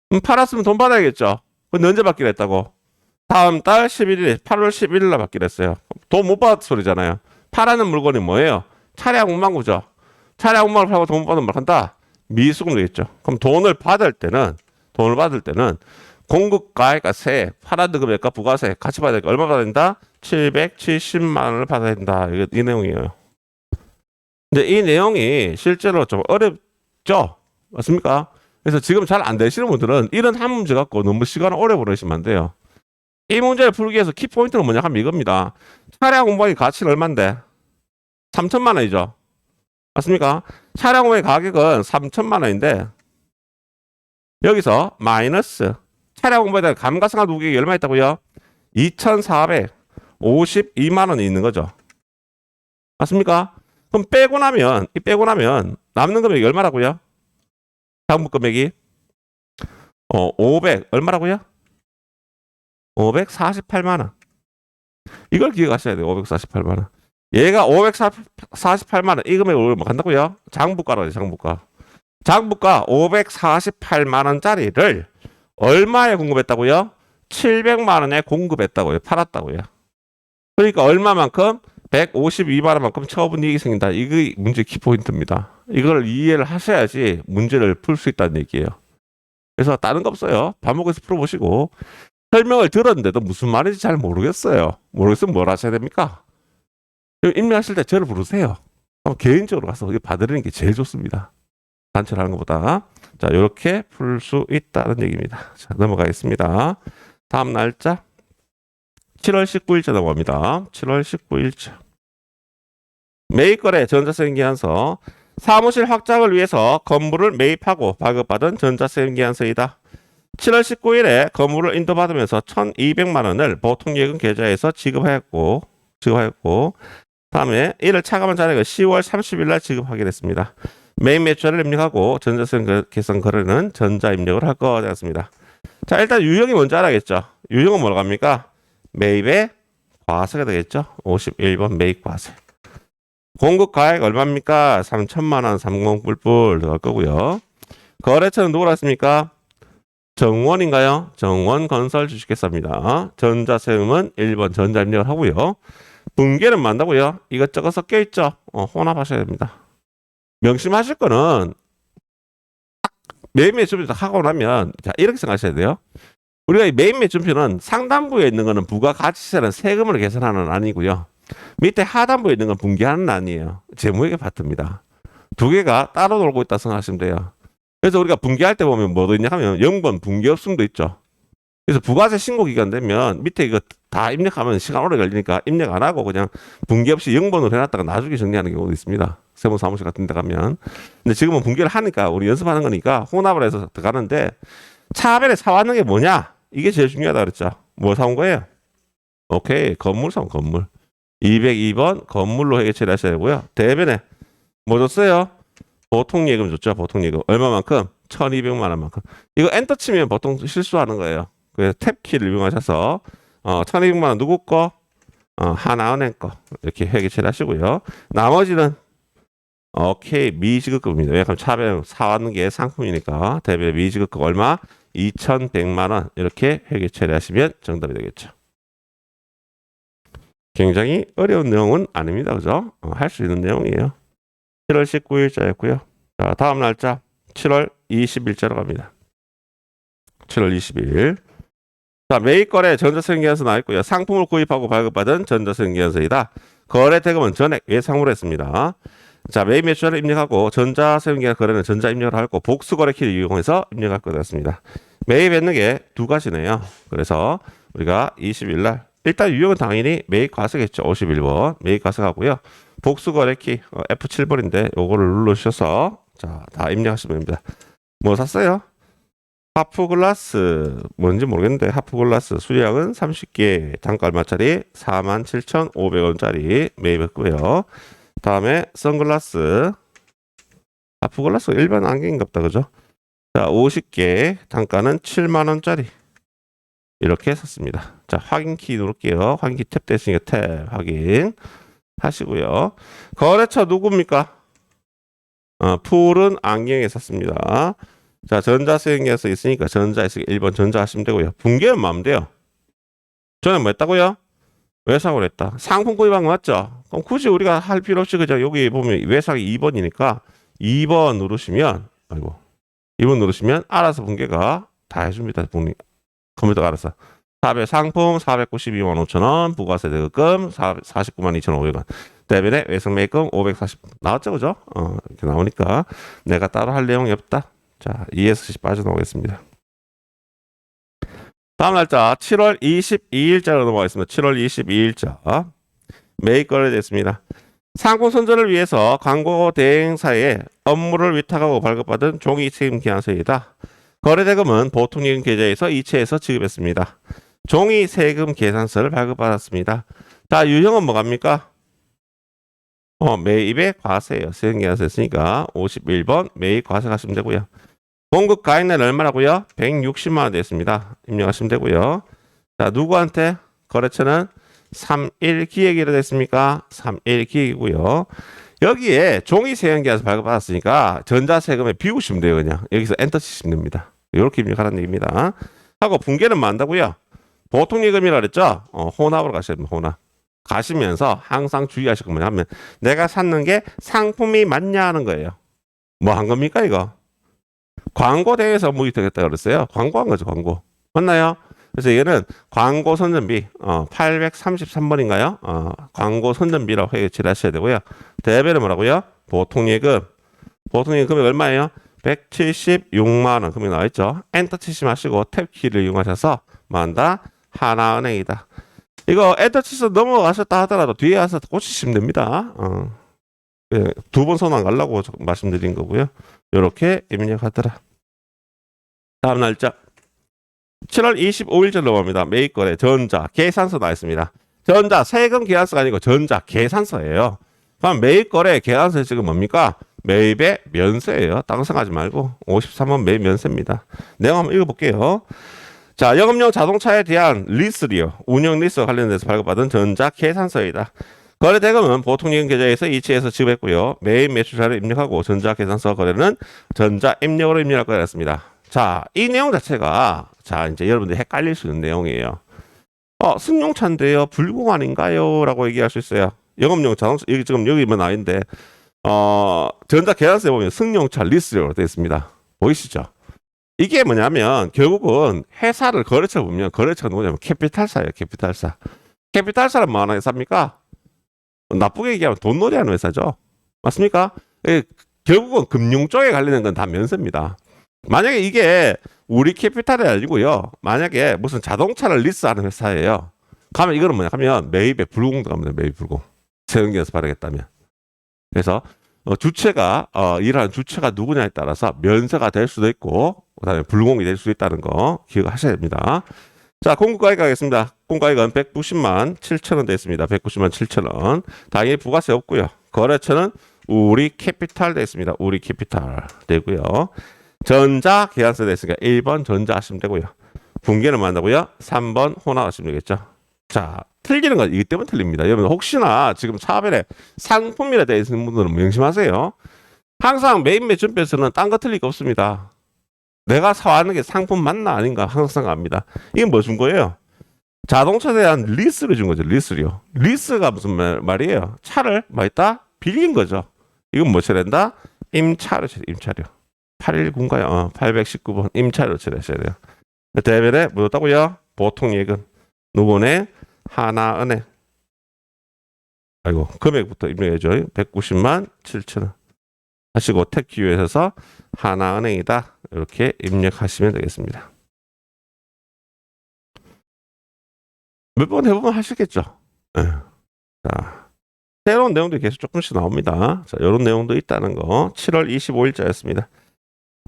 그럼 팔았으면 돈 받아야겠죠. 근데 언제 받기로 했다고? 다음 달 11일, 8월 11일 날 받기로 했어요. 돈 못 받았다 소리잖아요. 팔아는 물건이 뭐예요? 차량 운반구죠. 차량 운반을 팔고 돈 못 받으면 뭘 한다? 미수금 되겠죠. 그럼 돈을 받을 때는 공급가액과 세액, 팔아든 금액과 부가세 같이 받아야 되니까 얼마 받아야 된다? 770만 원을 받아야 된다. 이 내용이에요. 근데 이 내용이 실제로 좀 어렵죠? 맞습니까? 그래서 지금 잘 안 되시는 분들은 이런 한 문제 갖고 너무 시간을 오래 보내시면 안 돼요. 이 문제를 풀기 위해서 키포인트는 뭐냐 하면 이겁니다. 차량 공방의 가치는 얼만데? 3천만 원이죠. 맞습니까? 차량 공방의 가격은 3천만 원인데 여기서 마이너스 차량 공방에 대한 감가상각 누계액이 얼마 있다고요? 2,452만 원이 있는 거죠. 맞습니까? 그럼 빼고 나면 남는 금액이 얼마라고요? 장부 금액이 500 얼마라고요? 548만 원. 이걸 기억하셔야 돼요. 548만 원. 얘가 548만 원 이 금액을 얼마 간다고요? 장부가로 해요. 장부가 548만 원짜리를 얼마에 공급했다고요? 700만 원에 공급했다고요. 팔았다고요. 그러니까 얼마만큼? 152만 원만큼 처분 이익이 생긴다. 이게 문제 키포인트입니다. 이걸 이해를 하셔야지 문제를 풀 수 있다는 얘기예요. 그래서 다른 거 없어요. 반복해서 풀어보시고 설명을 들었는데도 무슨 말인지 잘 모르겠어요. 모르겠으면 뭘 하셔야 됩니까? 임명하실 때 저를 부르세요. 개인적으로 가서 봐드리는 게 제일 좋습니다. 단체로 하는 것보다. 자, 이렇게 풀 수 있다는 얘기입니다. 자, 넘어가겠습니다. 다음 날짜 7월 19일자 넘어갑니다. 7월 19일자. 매입거래 전자세금계약서 사무실 확장을 위해서 건물을 매입하고 발급받은 전자세금계약서이다. 7월 19일에 건물을 인도받으면서 1,200만 원을 보통예금 계좌에서 지급하였고 다음에 이를 차감한 잔액을 10월 30일 날 지급하게 됐습니다. 매입 매출을 입력하고 전자세금 계산 거래는 전자입력을 할 거였습니다. 자, 일단 유형이 뭔지 알아야겠죠. 유형은 뭐라고 합니까? 매입의 과세가 되겠죠. 51번 매입 과세. 공급 가액 얼마입니까? 3천만 원 30뿔뿔 들어갈 거고요. 거래처는 누구라 했습니까? 정원인가요? 정원건설 주식회사입니다. 전자세금은 1번 전자입력을 하고요. 분계는 만다고요? 이것저것 섞여 있죠. 혼합하셔야 됩니다. 명심하실 거는 매입 매출을 하고 나면 자, 이렇게 생각하셔야 돼요. 우리가 매입 매출표는 상단부에 있는 거는 부가가치세라는 세금을 계산하는 아니고요. 밑에 하단부에 있는 건 분계하는 아니에요. 재무회계 파트입니다. 두 개가 따로 놀고 있다 생각하시면 돼요. 그래서 우리가 분계할 때 보면 뭐도 있냐 하면 0번 분계업승도 있죠. 그래서 부가세 신고 기간 되면 밑에 이거 다 입력하면 시간 오래 걸리니까 입력 안 하고 그냥 분계 없이 0번으로 해놨다가 나중에 정리하는 경우도 있습니다. 세무사무실 같은 데 가면. 근데 지금은 분계를 하니까 우리 연습하는 거니까 혼합을 해서 들어가는데 차별에 사왔는 게 뭐냐? 이게 제일 중요하다 그랬죠. 뭐 사온 거예요? 오케이. 건물 사온 건물. 202번 건물로 회계 처리하셔야 되고요. 대변에 뭐 줬어요? 보통예금 줬죠. 보통예금. 얼마만큼? 1,200만 원만큼. 이거 엔터 치면 보통 실수하는 거예요. 그래서 탭키를 이용하셔서 1,200만 원 누구 거? 하나은행 거. 이렇게 회계 처리하시고요. 나머지는 오케이 미지급급입니다. 왜냐하면 차변 사왔는 게 상품이니까 대변 미지급급 얼마? 2,100만 원 이렇게 회계 처리하시면 정답이 되겠죠. 굉장히 어려운 내용은 아닙니다. 그죠? 할 수 있는 내용이에요. 7월 19일자였고요. 자, 다음 날짜 7월 20일자로 갑니다. 7월 20일. 자, 매입거래 전자세금계약서 나와 있고요. 상품을 구입하고 발급받은 전자세금계약서이다. 거래 대금은 전액 외상으로 했습니다. 자, 매입 매출을 입력하고 전자세금계약 거래는 전자입력을 하고 복수거래 키를 이용해서 입력할 것 같습니다. 매입했는 게 두 가지네요. 그래서 우리가 20일 날 일단 유형은 당연히 매입 과세겠죠. 51번 매입 과세하고요. 복수거래 키 F7번인데 요거를 눌러주셔서 자, 다 입력하시면 됩니다. 뭐 샀어요? 하프글라스 뭔지 모르겠는데 하프글라스 수량은 30개 단가 얼마짜리 47,500원짜리 매입했고요. 다음에 선글라스 하프글라스가 일반 안경인갑다 그죠? 자 50개 단가는 7만원짜리 이렇게 샀습니다. 자 확인키 누를게요. 확인키 탭 됐으니까 탭 확인 하시고요. 거래처 누굽니까? 푸른 안경에 샀습니다. 자, 전자세금계약서 있으니까 전자에서 1번 전자 하시면 되고요. 분계는 뭐 하면 돼요? 저는 뭐 했다고요? 외상으로 했다. 상품 구입한 거 맞죠? 그럼 굳이 우리가 할 필요 없이 그냥 여기 보면 외상이 2번이니까 2번 누르시면 아이고 2번 누르시면 알아서 분계가 다 해줍니다. 컴퓨터가 알아서. 상품 492만 5천 원, 부가세 대금 49만 2,500원. 대변에 외상매입금 540 나왔죠, 그죠? 이렇게 나오니까 내가 따로 할 내용이 없다. 자, ESC 빠져나오겠습니다. 다음 날짜 7월 22일자로 넘어가겠습니다. 7월 22일자 매입 거래됐습니다. 상품 선전을 위해서 광고 대행사에 업무를 위탁하고 발급받은 종이 책임 계산서이다. 거래대금은 보통예금 계좌에서 이체해서 지급했습니다. 종이 세금 계산서를 발급받았습니다. 자, 유형은 뭐갑니까? 매입의 과세예요. 세금 계산서였으니까 51번 매입 과세 가시면 되고요. 공급 가액은 얼마라고요? 160만 원 됐습니다. 입력하시면 되고요. 자, 누구한테? 거래처는 31기획이라 됐습니까? 31기획이고요. 여기에 종이 세금 계산서 발급받았으니까 전자세금에 비우시면 돼요. 그냥 여기서 엔터 치시면 됩니다. 이렇게 입력하라는 얘기입니다. 하고 분계는 뭐 한다고요? 보통 예금이라 그랬죠? 혼합으로 가셔야 됩니다. 혼합. 가시면서 항상 주의하실 것만 하면 내가 샀는 게 상품이 맞냐 하는 거예요. 뭐 한 겁니까 이거? 광고 대행에서 업무이 되겠다 그랬어요. 광고한 거죠, 광고. 맞나요? 그래서 얘는 광고 선전비 833번인가요? 광고 선전비라고 회계치를 하셔야 되고요. 대변은 뭐라고요? 보통예금. 보통예금 금액 얼마예요? 176만 원 금액 나와있죠. 엔터 치시 마시고 탭키를 이용하셔서 만다 하나은행이다. 이거 엔터 치서 넘어가셨다 하더라도 뒤에 와서 꽂히시면 됩니다. 두 번 손 안 가려고 말씀드린 거고요. 이렇게 입력하더라. 다음 날짜 7월 25일자 넘어갑니다. 매입거래 전자 계산서 나와 있습니다. 전자 세금 계산서가 아니고 전자 계산서예요. 그럼 매입거래 계산서 지금 뭡니까? 매입의 면세예요. 땅성하지 말고 53번 매입 면세입니다. 내용 한번 읽어볼게요. 자, 영업용 자동차에 대한 리스리요. 운영 리스와 관련돼서 발급받은 전자 계산서이다. 거래 대금은 보통 예금 계좌에서 이체해서 지급했고요. 매입 매출자를 입력하고 전자 계산서 거래는 전자 입력으로 입력할 거였습니다. 자, 이 내용 자체가 자 이제 여러분들이 헷갈릴 수 있는 내용이에요. 승용차인데요, 불공 아닌가요? 라고 얘기할 수 있어요. 영업용 자동차 여기 지금 여기만 나와 있는데 전자 계산서에 보면 승용차 리스라고 되어 있습니다. 보이시죠? 이게 뭐냐면 결국은 회사를 거래처 보면 거래처는 뭐냐면 캐피탈사예요. 캐피탈사. 캐피탈사는 뭐 하는 회사입니까? 나쁘게 얘기하면 돈놀이하는 회사죠. 맞습니까? 결국은 금융 쪽에 관련된 건 다 면세입니다. 만약에 이게 우리 캐피탈이 아니고요. 만약에 무슨 자동차를 리스하는 회사예요. 가면 이거는 뭐냐 하면 매입에 불공도 갑니다. 매입 불공. 세금계에서 발행했다면. 그래서 주체가 일하는 주체가 누구냐에 따라서 면세가 될 수도 있고 그다음에 불공이 될 수도 있다는 거 기억하셔야 됩니다. 자, 공급가액 가겠습니다. 공급가액은 190만 7천 원 됐습니다. 190만 7천 원. 당연히 부가세 없고요. 거래처는 우리 캐피탈 됐습니다. 우리 캐피탈 되고요. 전자 계산서 됐으니까 1번 전자 하시면 되고요. 분계는 뭐 한다고요? 3번 혼합 하시면 되겠죠. 자, 틀리는 건 이기 때문에 틀립니다. 여러분 혹시나 지금 차별에 상품이라 되어 있는 분들은 명심하세요. 항상 매입 매출표에서는 딴 거 틀릴 거 없습니다. 내가 사왔는 게 상품 맞나 아닌가 항상 압니다. 이게 뭐 준 거예요? 자동차에 대한 리스를 준 거죠. 리스요. 리스가 무슨 말이에요? 차를 뭐 있다? 빌린 거죠. 이건 뭐 처리한다? 임차료 처리, 임차료. 819인가요? 819번 임차료 처리하셔야 돼요. 대변에 뭐였다고요? 보통 예금. 누구네? 하나은행. 아이고, 금액부터 입력해줘. 190만 7천 원. 하시고 택 기호에서 하나은행이다. 이렇게 입력하시면 되겠습니다. 몇 번 해보면 하시겠죠. 네. 자, 새로운 내용들이 계속 조금씩 나옵니다. 자, 이런 내용도 있다는 거. 7월 25일자였습니다.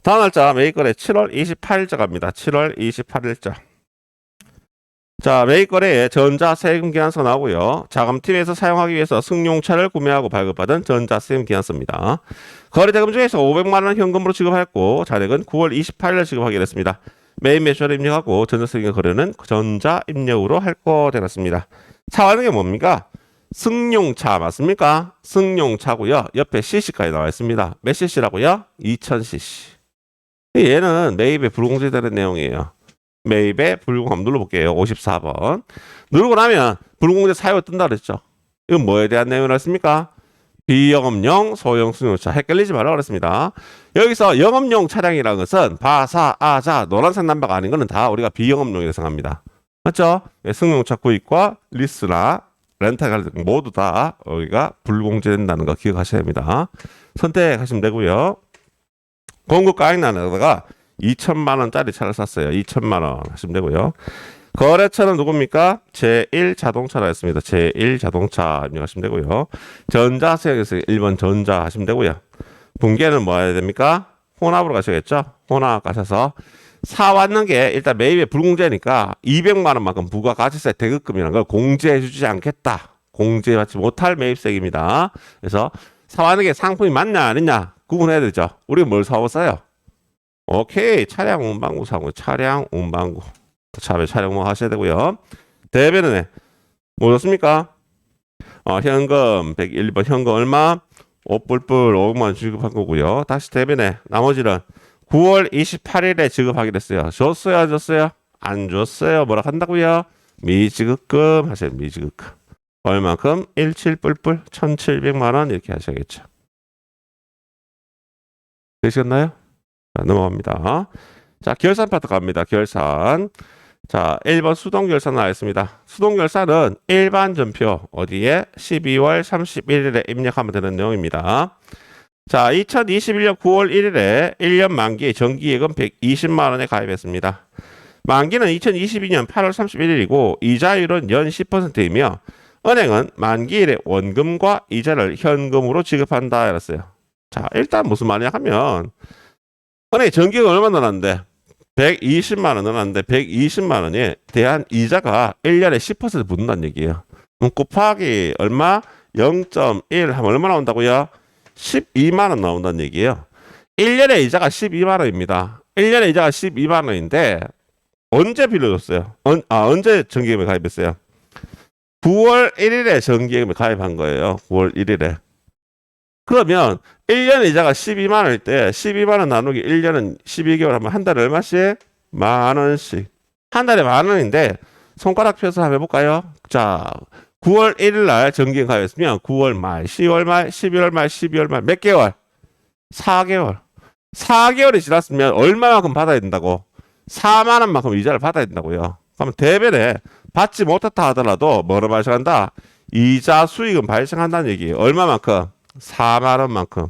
다음 날짜 매입거래 7월 28일자 갑니다. 7월 28일자. 자, 매입거래에 전자세금 계산서 나오고요. 자금팀에서 사용하기 위해서 승용차를 구매하고 발급받은 전자세금 계산서입니다. 거래대금 중에서 500만 원 현금으로 지급하였고 잔액은 9월 28일 지급하기로 했습니다. 매입 매수를 입력하고 전자세금 거래는 전자 입력으로 할 거 되었습니다. 사와는 게 뭡니까? 승용차 맞습니까? 승용차고요. 옆에 cc까지 나와 있습니다. 몇 cc라고요? 2000cc. 얘는 매입에 불공제되는 내용이에요. 매입에 불공함 눌러볼게요. 54번. 누르고 나면 불공제 사유가 뜬다 그랬죠. 이건 뭐에 대한 내용을 했습니까? 비영업용 소형 승용차 헷갈리지 말라고 그랬습니다. 여기서 영업용 차량이라는 것은 바사, 아자, 노란색 남바가 아닌 것은 다 우리가 비영업용이라고 생각합니다. 맞죠? 승용차 구입과 리스나 렌탈 모두 다 우리가 불공제된다는 거 기억하셔야 됩니다. 선택하시면 되고요. 공급 가액란에다가 2천만 원짜리 차를 샀어요. 2천만 원 하시면 되고요. 거래처는 누굽니까? 제1자동차라 했습니다. 제1자동차 입력하시면 되고요. 전자세역에서 1번 전자 하시면 되고요. 분계는 뭐 해야 됩니까? 혼합으로 가셔야겠죠? 혼합 가셔서 사왔는 게 일단 매입에 불공제니까 200만 원만큼 부가가치세 대급금이라는 걸 공제해 주지 않겠다. 공제받지 못할 매입세입니다. 그래서 사왔는 게 상품이 맞냐 아니냐 구분해야 되죠. 우리가 뭘 사왔어요? 오케이. 차량 운반구 사고 차량 운반구. 차별 촬영 뭐 하셔야 되고요. 대변인에 뭐 좋습니까? 현금 101번 현금 얼마? 5뿔뿔 500만 원 지급한 거고요. 다시 대변에 나머지는 9월 28일에 지급하기로 했어요. 줬어요 안 줬어요? 안 줬어요. 뭐라 한다고요? 미지급금 하세요. 미지급금. 얼마큼? 17뿔뿔 1700만 원 이렇게 하셔야겠죠. 되셨나요? 자, 넘어갑니다. 자, 결산 파트 갑니다. 결산. 자, 1번 수동결산 나왔습니다. 수동결산은 일반 전표 어디에 12월 31일에 입력하면 되는 내용입니다. 자, 2021년 9월 1일에 1년 만기 정기예금 120만 원에 가입했습니다. 만기는 2022년 8월 31일이고 이자율은 연 10%이며 은행은 만기일에 원금과 이자를 현금으로 지급한다 이랬어요. 자, 일단 무슨 말이냐 하면 은행이 정기예금 얼마 넣었는데 120만 원 넣었는데 120만 원에 대한 이자가 1년에 10% 붙는다는 얘기예요. 곱하기 얼마? 0.1 하면 얼마 나온다고요? 12만 원 나온다는 얘기예요. 1년에 이자가 12만 원입니다. 1년에 이자가 12만 원인데 언제 빌려줬어요? 언제 정기예금에 가입했어요? 9월 1일에 정기예금에 가입한 거예요. 9월 1일에. 그러면 1년에 이자가 12만 원일 때 12만 원 나누기 1년은 12개월 하면 한 달에 얼마씩? 만 원씩. 한 달에 만 원인데 손가락 펴서 한번 해볼까요? 자, 9월 1일 날 정기예금 가입했으면 9월 말, 10월 말, 11월 말, 12월 말 몇 개월? 4개월. 4개월이 지났으면 얼마만큼 받아야 된다고? 4만 원만큼 이자를 받아야 된다고요. 그러면 대변에 받지 못했다 하더라도 뭐로 발생한다? 이자 수익은 발생한다는 얘기예요. 얼마만큼? 4만 원만큼.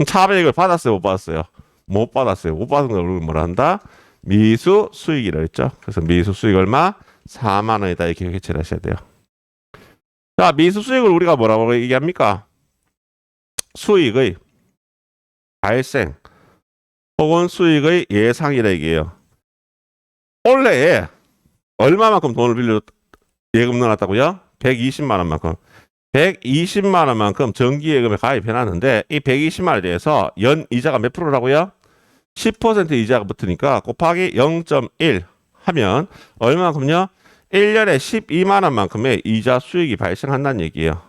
차변액을 받았어요, 못 받았어요? 못 받았어요. 못 받은 걸 우리가 뭐라 한다? 미수 수익이라고 했죠. 그래서 미수 수익 얼마? 4만 원이다 이렇게 개체를 하셔야 돼요. 자, 미수 수익을 우리가 뭐라고 얘기합니까? 수익의 발생 혹은 수익의 예상이라 얘기해요. 올해에 얼마만큼 돈을 빌려 예금 넣어놨다고요? 120만 원만큼. 120만 원만큼 정기예금에 가입해놨는데 이 120만 원에 대해서 연 이자가 몇 프로라고요? 10% 이자가 붙으니까 곱하기 0.1 하면 얼마만큼요? 1년에 12만 원만큼의 이자 수익이 발생한다는 얘기예요.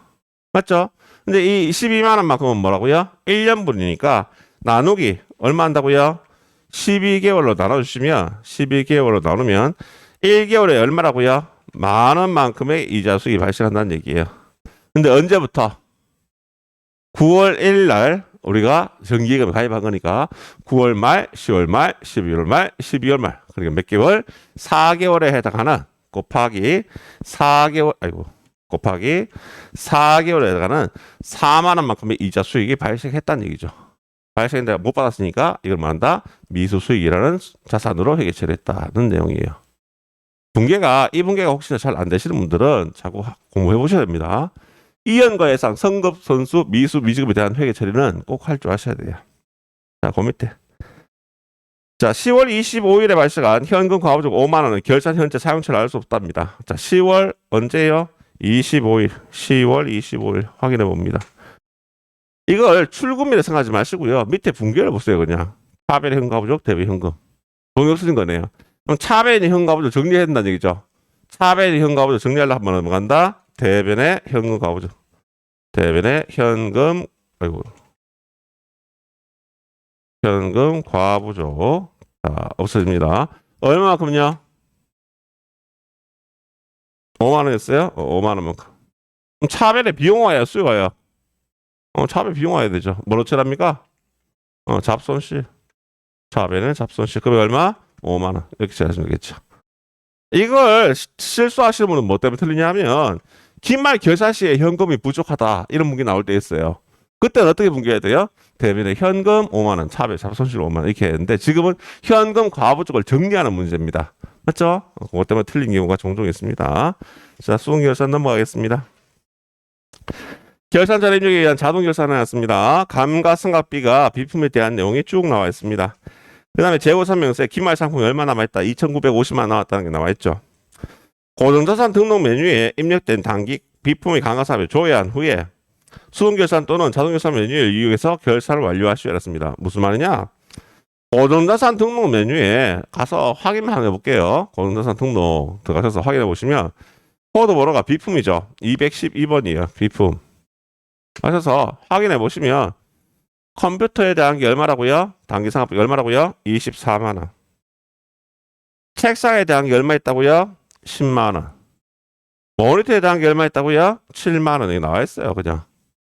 맞죠? 근데 이 12만 원만큼은 뭐라고요? 1년분이니까 나누기 얼마 한다고요? 12개월로 나눠주시면 12개월로 나누면 1개월에 얼마라고요? 만 원만큼의 이자 수익이 발생한다는 얘기예요. 근데 언제부터? 9월 1일 날 우리가 정기예금에 가입한 거니까 9월 말, 10월 말, 11월 말, 12월 말 그러니까 몇 개월? 4개월에 해당하는 곱하기 4개월 곱하기 4개월에 해당하는 4만 원만큼의 이자 수익이 발생했다는 얘기죠. 발생인데 못 받았으니까 이걸 말한다. 미수 수익이라는 자산으로 회계처리를 했다는 내용이에요. 이 분계가 혹시나 잘 안 되시는 분들은 자꾸 공부해 보셔야 됩니다. 이연과 예상, 성급, 선수, 미수, 미지급에 대한 회계 처리는 꼭 할 줄 아셔야 돼요. 자, 그 밑에. 자, 10월 25일에 발생한 현금 과부족 5만 원은 결산 현재 사용처를 알 수 없답니다. 자, 10월 언제요? 25일. 10월 25일 확인해 봅니다. 이걸 출금일에 생각하지 마시고요. 밑에 분기를 보세요, 그냥. 차변의 현금 과부족 대비 현금. 돈이 없어진 거네요. 그럼 차변의 현금 과부족 정리해야 된다는 얘기죠. 차변의 현금 과부족 정리하려고 하면 넘어간다. 대변의 현금 과부족. 대변의 현금 과부족. 자, 없어집니다. 얼마만큼요? 5만 원이었어요? 5만 원만큼. 그럼 차변의 비용 와요, 수익 와요? 차배 비용 와야 되죠. 뭐로 칠합니까? 잡손실. 차배는 잡손실. 금액 얼마? 5만 원. 이렇게 칠하시면 되겠죠. 이걸 실수하시는 분은 뭐 때문에 틀리냐 하면 기말 결산 시에 현금이 부족하다 이런 문제 나올 때 있어요. 그때는 어떻게 분기해야 돼요? 대비는 현금 5만 원, 차배 잡손실 5만 원 이렇게 했는데 지금은 현금 과부족을 정리하는 문제입니다. 맞죠? 그것 때문에 틀린 경우가 종종 있습니다. 자, 수능 결산 넘어가겠습니다. 결산 자료 입력에 의한 자동 결산을 해놨습니다. 감가상각비가 비품에 대한 내용이 쭉 나와 있습니다. 그 다음에 재고설명서에 기말 상품이 얼마 남아있다? 2,950만 원 나왔다는 게 나와있죠. 고정자산 등록 메뉴에 입력된 단기 비품의 감가상각을 조회한 후에 수동결산 또는 자동결산 메뉴를 이용해서 결산을 완료하시오 했습니다. 무슨 말이냐? 고정자산 등록 메뉴에 가서 확인만 한번 해볼게요. 고정자산 등록 들어가셔서 확인해 보시면 코드 번호가 비품이죠. 212번이에요. 비품. 하셔서 확인해 보시면 컴퓨터에 대한 게 얼마라고요? 단기상각비 얼마라고요? 24만 원. 책상에 대한 게 얼마 있다고요? 10만 원. 모니터에 대한 게 얼마 있다고요? 7만 원. 여기 나와 있어요. 그냥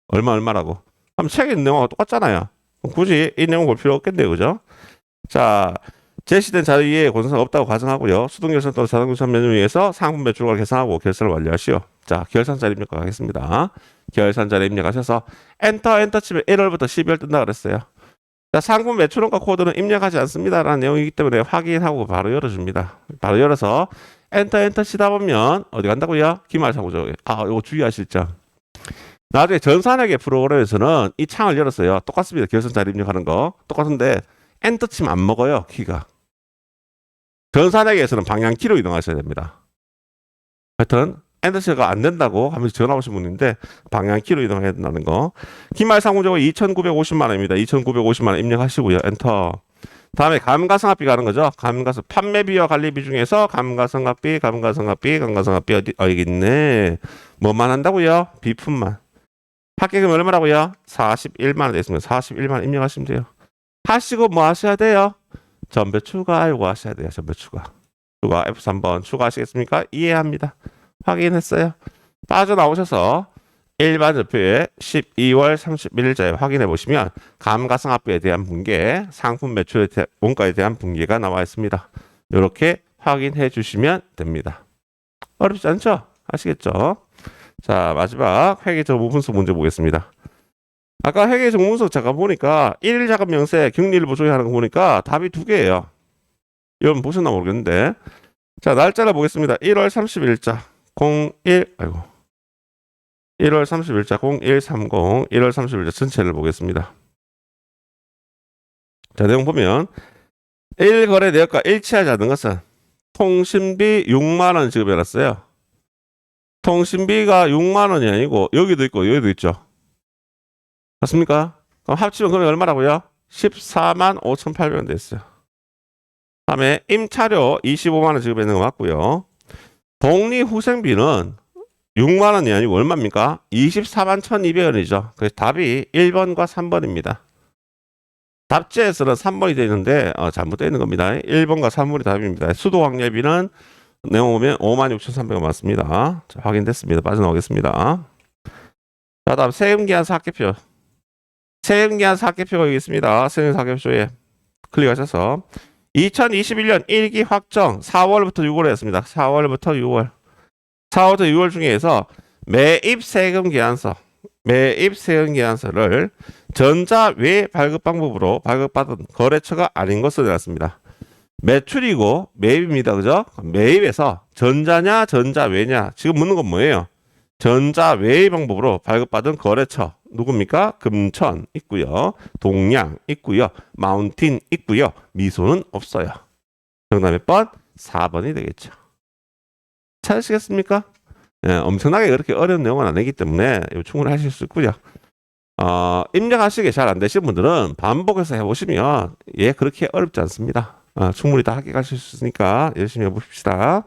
얼마라고. 그럼 책에 있는 내용하고 똑같잖아요. 굳이 이 내용 볼 필요 없겠네요. 그죠? 자, 제시된 자료에 고정사가 없다고 가정하고요. 수동결산 또는 자동결산 메뉴에서 상품 매출을 계산하고 결산을 완료하시오. 자, 결산자료 입력하겠습니다. 결산자료 입력하셔서 엔터 치면 1월부터 12월 뜬다 그랬어요. 자, 상품 매출원가 코드는 입력하지 않습니다라는 내용이기 때문에 확인하고 바로 열어줍니다. 바로 열어서 엔터 치다 보면 어디 간다고요? 기말상호죠. 이거 주의하실 점. 나중에 전산회계 프로그램에서는 이 창을 열었어요. 똑같습니다. 결산자료 입력하는 거. 똑같은데 엔터 치면 안 먹어요. 키가. 전산회계에서는 방향키로 이동하셔야 됩니다. 하여튼 엔터 치가 안 된다고 하면서 전화 오신 분인데 방향키로 이동해야 된다는 거. 기말상호적으로 2,950만 원입니다. 2,950만 원 입력하시고요. 엔터. 다음에 감가상각비 가는 거죠. 판매비와 관리비 중에서 감가상각비 여기 있네. 뭐만 한다고요? 비품만. 합계금 얼마라고요? 41만 원 됐으면 41만 원 입력하시면 돼요. 하시고 뭐 하셔야 돼요? 전배 추가 요거 하셔야 돼요. 전배 추가 F3번 추가하시겠습니까? 이해합니다. 확인했어요. 빠져나오셔서 일반 절표에 12월 31일자에 확인해 보시면 감가상각비에 대한 분계, 상품 매출 원가에 대한 분계가 나와 있습니다. 이렇게 확인해 주시면 됩니다. 어렵지 않죠? 아시겠죠? 자, 마지막 회계정보분석 문제 보겠습니다. 아까 회계정보분석 잠깐 보니까 1일 자금 명세 격리일부 조회하는 거 보니까 답이 두 개예요. 여러분 보셨나 모르겠는데. 자, 날짜를 보겠습니다. 1월 30일자 1월 30일자 0130 1월 30일자 전체를 보겠습니다. 자, 내용 보면 1거래 내역과 일치하지 않는 것은 통신비 6만 원 지급해놨어요. 통신비가 6만 원이 아니고 여기도 있고 여기도 있죠. 맞습니까? 그럼 합치면 금액이 얼마라고요? 14만 5,800원 됐어요. 다음에 임차료 25만 원 지급했는 거 맞고요. 독립후생비는 6만 원이 아니고 얼마입니까? 24만 1,200원이죠. 그래서 답이 1번과 3번입니다. 답지에서는 3번이 되어 있는데 잘못되어 있는 겁니다. 1번과 3번이 답입니다. 수도광열비는 내용 보면 56,300원 맞습니다. 자, 확인됐습니다. 빠져나오겠습니다. 자, 다음 세금기한 사학계표. 세금기한 사학계표가 여기 있습니다. 세금기한 사학계표에 클릭하셔서 2021년 1기 확정 4월부터 6월에 했습니다. 4월부터 6월. 4월부터 6월 중에서 매입 세금 계산서를 전자 외 발급 방법으로 발급받은 거래처가 아닌 것으로 내놨습니다. 매출이고 매입입니다. 그죠? 매입에서 전자냐 전자외냐 지금 묻는 건 뭐예요? 전자외의 방법으로 발급받은 거래처 누굽니까? 금천 있고요. 동양 있고요. 마운틴 있고요. 미소는 없어요. 정답 몇 번? 4번이 되겠죠. 찾으시겠습니까? 네, 엄청나게 그렇게 어려운 내용은 아니기 때문에 충분히 하실 수 있고요. 입력하시기 잘 안 되신 분들은 반복해서 해보시면 그렇게 어렵지 않습니다. 충분히 다 합격하실 수 있으니까 열심히 해보십시다.